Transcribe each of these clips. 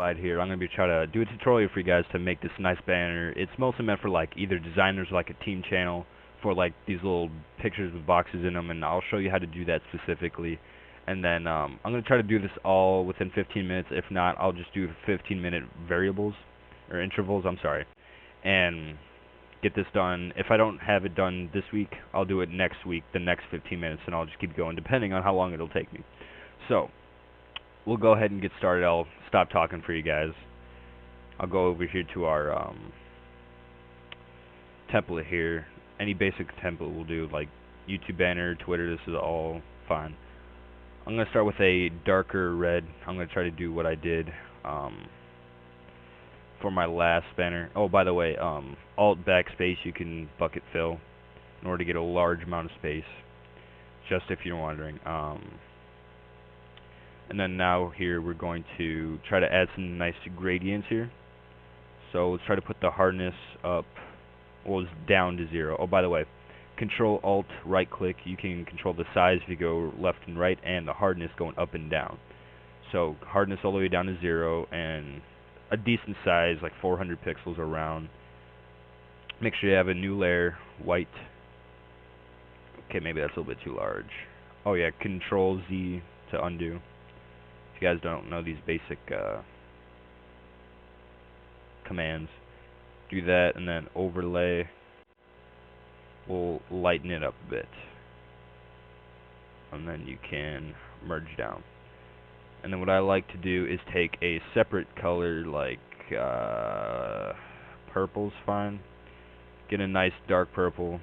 Here. I'm going to be trying to do a tutorial for you guys to make this nice banner. It's mostly meant for like either designers or like a team channel for like these little pictures with boxes in them, and I'll show you how to do that specifically. And then I'm going to try to do this all within 15 minutes. If not, I'll just do 15-minute variables or intervals, I'm sorry, and get this done. If I don't have it done this week, I'll do it next week, the next 15 minutes, and I'll just keep going depending on how long it'll take me. So, we'll go ahead and get started. I'll stop talking for you guys. I'll go over here to our template here. Any basic template will do, like YouTube banner, Twitter, this is all fine. I'm going to start with a darker red. I'm going to try to do what I did for my last banner. Oh, by the way, Alt backspace, you can bucket fill in order to get a large amount of space, just if you're wondering. And then now here we're going to try to add some nice gradients here. So let's try to put the hardness up, well, it's down to 0. Oh, by the way, Control Alt right click, you can control the size if you go left and right, and the hardness going up and down. So hardness all the way down to 0, and a decent size, like 400 pixels around. Make sure you have a new layer, white. Okay, maybe that's a little bit too large. Oh yeah, Control Z to undo. If you guys don't know these basic commands, do that, and then overlay. We'll lighten it up a bit, and then you can merge down. And then what I like to do is take a separate color, like purple's fine. Get a nice dark purple,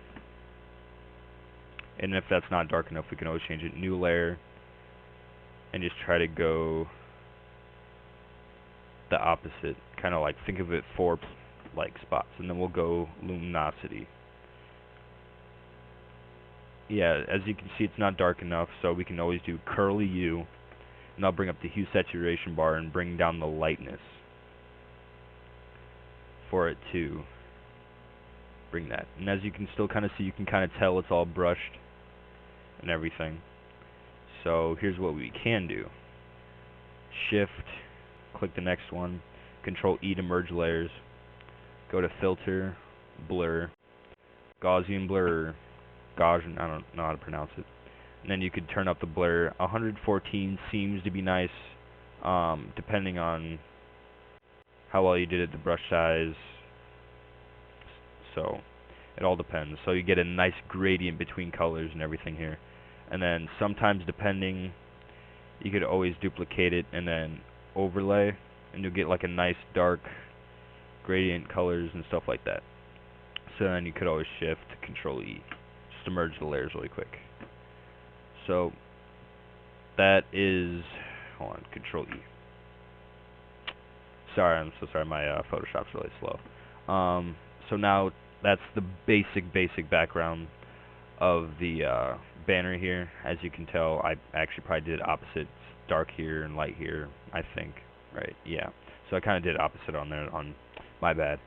and if that's not dark enough, we can always change it. New layer, and just try to go the opposite, kind of like think of it 4 like spots, and then we'll go luminosity. Yeah, as you can see, it's not dark enough, so we can always do curly U, and I'll bring up the hue saturation bar and bring down the lightness for it to bring that. And as you can still kind of see, you can kind of tell it's all brushed and everything. So here's what we can do. Shift, click the next one, Control E to merge layers, go to Filter, Blur, Gaussian Blur, Gaussian, I don't know how to pronounce it. And then you could turn up the blur. 114 seems to be nice, depending on how well you did it, the brush size. So it all depends. So you get a nice gradient between colors and everything here. And then sometimes, depending, you could always duplicate it and then overlay, and you'll get like a nice dark gradient colors and stuff like that. So then you could always shift Control E just to merge the layers really quick. So that is, hold on, Control E. Sorry, I'm so sorry, my Photoshop's really slow. So now that's the basic background of the banner here. As you can tell, I actually probably did opposite. It's dark here and light here, I think. Right, yeah. So I kind of did opposite on there, on my bad.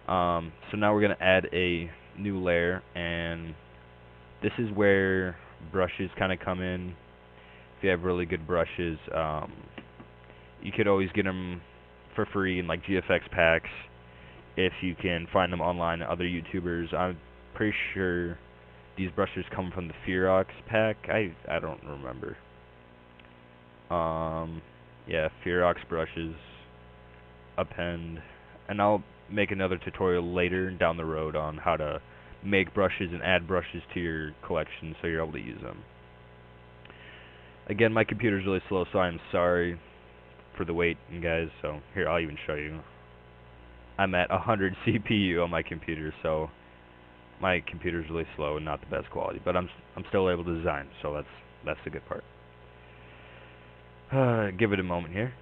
So now we're going to add a new layer, and this is where brushes kind of come in. If you have really good brushes, you could always get them for free in like GFX packs if you can find them online. Other YouTubers, I'm pretty sure these brushes come from the Ferox pack. I don't remember. Yeah, Ferox brushes, append, and I'll make another tutorial later down the road on how to make brushes and add brushes to your collection so you're able to use them. Again, my computer's really slow, so I'm sorry for the wait, guys. So here, I'll even show you. I'm at 100 CPU on my computer, so my computer's really slow and not the best quality, but I'm still able to design, so that's the good part. Give it a moment here.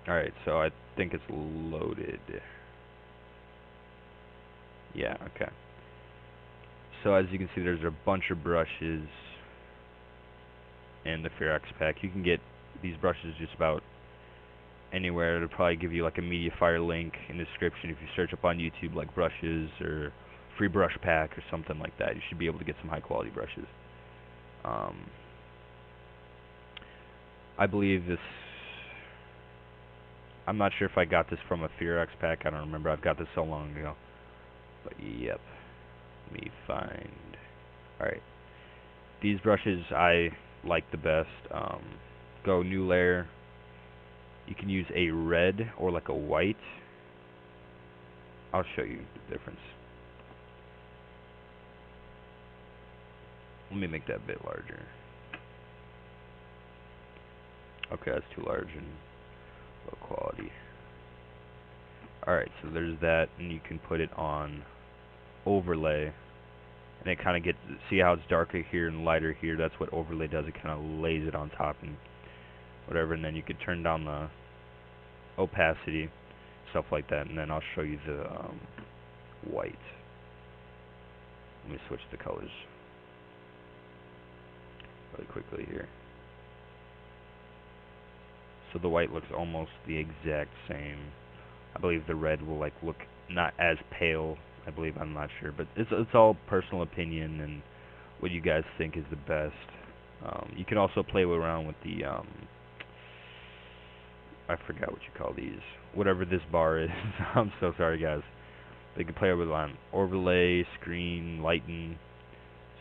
Alright, so I think it's loaded. Yeah, okay. So as you can see, there's a bunch of brushes in the Ferox pack. You can get these brushes just about anywhere. It'll probably give you like a Mediafire link in the description if you search up on YouTube like brushes or free brush pack or something like that. You should be able to get some high quality brushes. I believe this I'm not sure if I got this from a Fear X pack. I don't remember. I've got this so long ago. But yep. Let me find. Alright. These brushes I like the best. Go new layer. You can use a red or like a white. I'll show you the difference. Let me make that a bit larger. Okay, that's too large and low quality. Alright, so there's that, and you can put it on overlay, and it kind of gets, see how it's darker here and lighter here? That's what overlay does. It kind of lays it on top and whatever, and then you could turn down the opacity, stuff like that, and then I'll show you the white. Let me switch the colors really quickly here. So the white looks almost the exact same. I believe the red will like look not as pale. I believe, I'm not sure, but it's all personal opinion and what you guys think is the best. You can also play around with the I forgot what you call these. Whatever this bar is. I'm so sorry, guys. But you can play with on overlay, screen, lighten,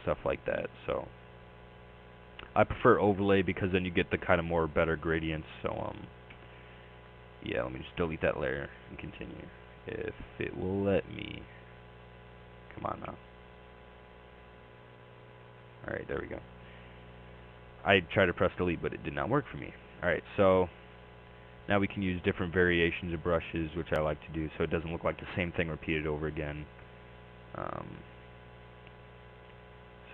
stuff like that. So I prefer overlay because then you get the kind of more better gradients. So yeah, let me just delete that layer and continue if it will let me. Come on now. Alright, there we go. I tried to press delete, but it did not work for me. Alright, so now we can use different variations of brushes, which I like to do, so it doesn't look like the same thing repeated over again. So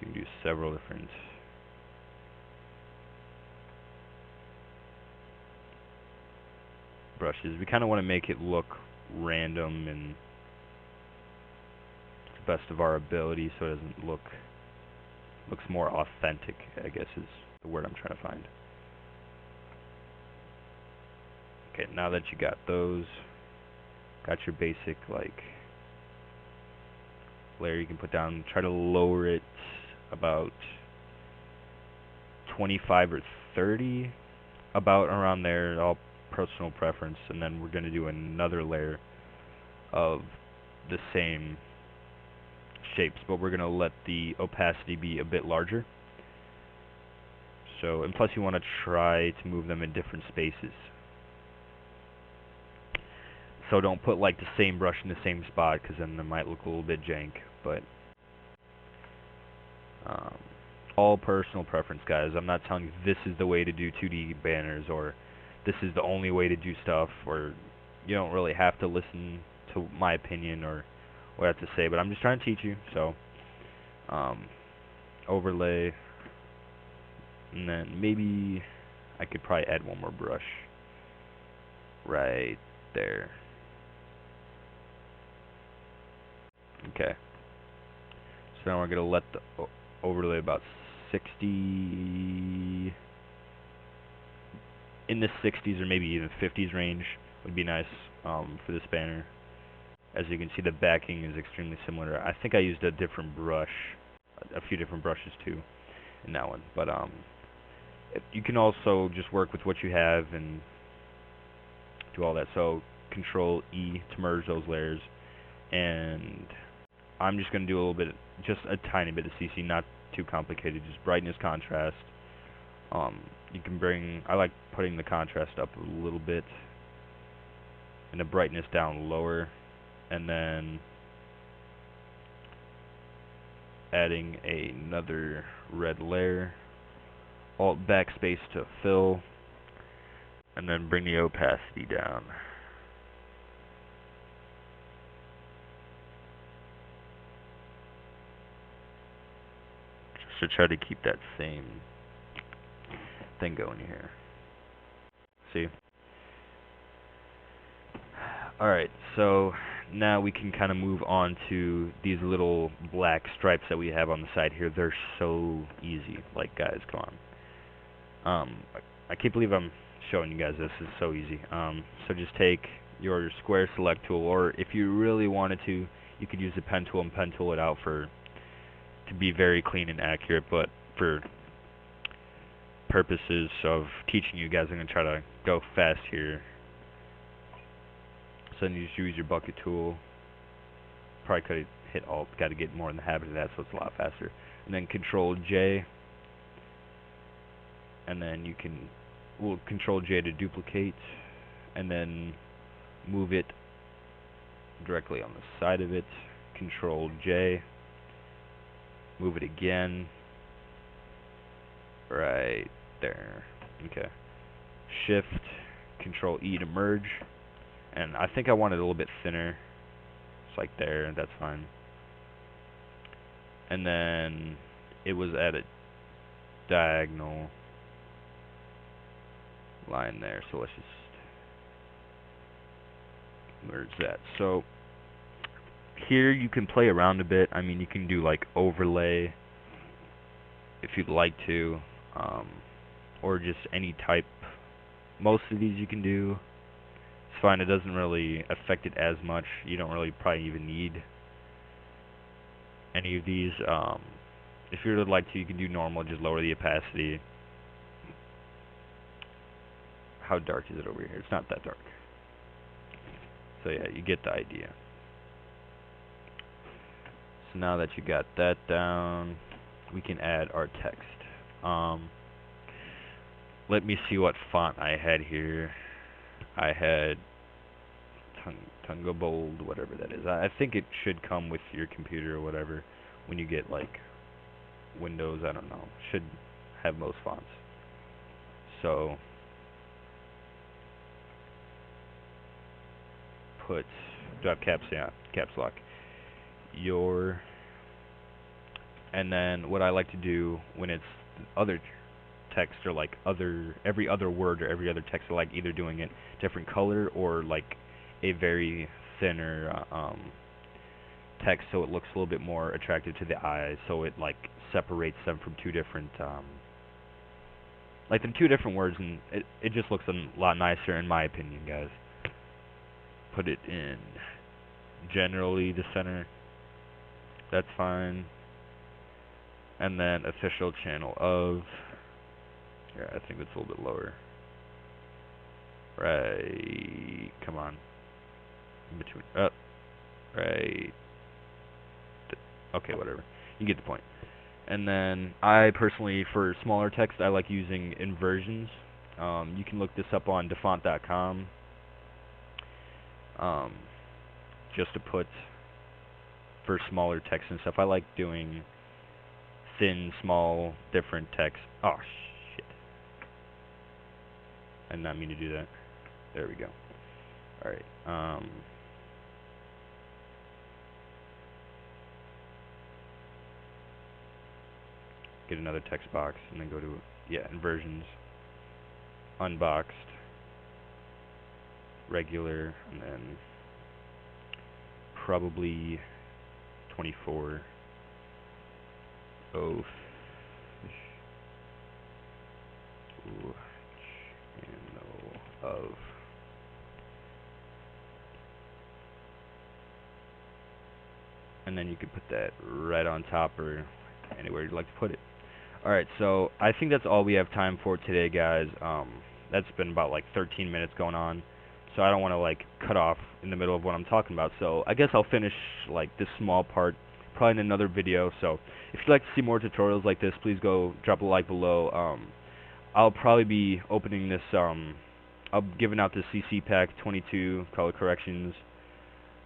you can do several different brushes. We kind of want to make it look random and to the best of our ability, so it doesn't looks more authentic, I guess is the word I'm trying to find. Okay, now that you got those, got your basic like layer you can put down, try to lower it about 25 or 30, about around there, all personal preference, and then we're going to do another layer of the same shapes, but we're going to let the opacity be a bit larger. So, and plus you want to try to move them in different spaces. So don't put like the same brush in the same spot, because then it might look a little bit jank. But all personal preference, guys. I'm not telling you this is the way to do 2D banners, or this is the only way to do stuff, or you don't really have to listen to my opinion or what I have to say. But I'm just trying to teach you. So overlay, and then maybe I could probably add one more brush right there. Okay. So now we're going to let the overlay about 60, in the 60s or maybe even 50s range would be nice for this banner. As you can see, the backing is extremely similar. I think I used a different brush, a few different brushes too in that one. But you can also just work with what you have and do all that. So Control E to merge those layers, and I'm just going to do a little bit, just a tiny bit of CC, not too complicated, just brightness, contrast. You can bring, I like putting the contrast up a little bit, and the brightness down lower, and then adding another red layer, Alt backspace to fill, and then bring the opacity down. To try to keep that same thing going here. See? Alright, so now we can kind of move on to these little black stripes that we have on the side here. They're so easy. Like, guys, come on. I can't believe I'm showing you guys this. It's so easy. So just take your square select tool, or if you really wanted to, you could use the pen tool and pen tool it out to be very clean and accurate, but for purposes of teaching you guys, I'm going to try to go fast here. So then you just use your bucket tool. Probably could have hit Alt. Got to get more in the habit of that, so it's a lot faster. And then Control J, and then you can, well, Control J to duplicate, and then move it directly on the side of it. Control J, move it again, right there. Okay. Shift, Control E to merge, and I think I want it a little bit thinner. It's like there, that's fine. And then it was at a diagonal line there, so let's just merge that. So here you can play around a bit. I mean, you can do like overlay if you'd like to, or just any type. Most of these you can do. It's fine. It doesn't really affect it as much. You don't really probably even need any of these. If you would like to, you can do normal. Just lower the opacity. How dark is it over here? It's not that dark. So yeah, you get the idea. So now that you got that down, we can add our text. Let me see what font I had here. I had Tunga Bold, whatever that is. I think it should come with your computer or whatever. When you get like Windows, I don't know. Should have most fonts. So put, do I have caps? Yeah, caps lock. Your, and then what I like to do when it's other text or like every other word or every other text, I like either doing it different color or like a very thinner text, so it looks a little bit more attractive to the eye, so it like separates them from two different like them two different words, and it just looks a lot nicer in my opinion, guys. Put it in generally the center, that's fine. And then official channel of, yeah, I think it's a little bit lower. Right, come on. In between, up, right. Okay, whatever. You get the point. And then I personally, for smaller text, I like using inversions. You can look this up on defont.com. Just to put for smaller text and stuff. I like doing thin, small, different text. Oh, shit. I did not mean to do that. There we go. Alright. Get another text box and then go to, yeah, inversions. Unboxed. Regular. And then probably 24. Of and then you can put that right on top or anywhere you'd like to put it. Alright, so I think that's all we have time for today, guys. That's been about like 13 minutes going on, so I don't want to like cut off in the middle of what I'm talking about, so I guess I'll finish like this small part probably in another video. So if you'd like to see more tutorials like this, please go drop a like below. I'll probably be opening this, I'll be giving out this CC pack 22 color corrections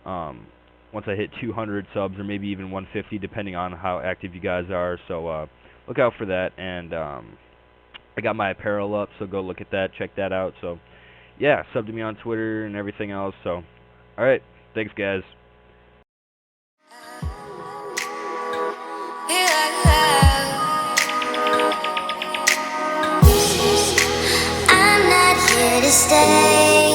once I hit 200 subs, or maybe even 150 depending on how active you guys are. So look out for that. And I got my apparel up, so go look at that, check that out. So yeah, sub to me on Twitter and everything else. So alright, thanks guys. I'm not here to stay.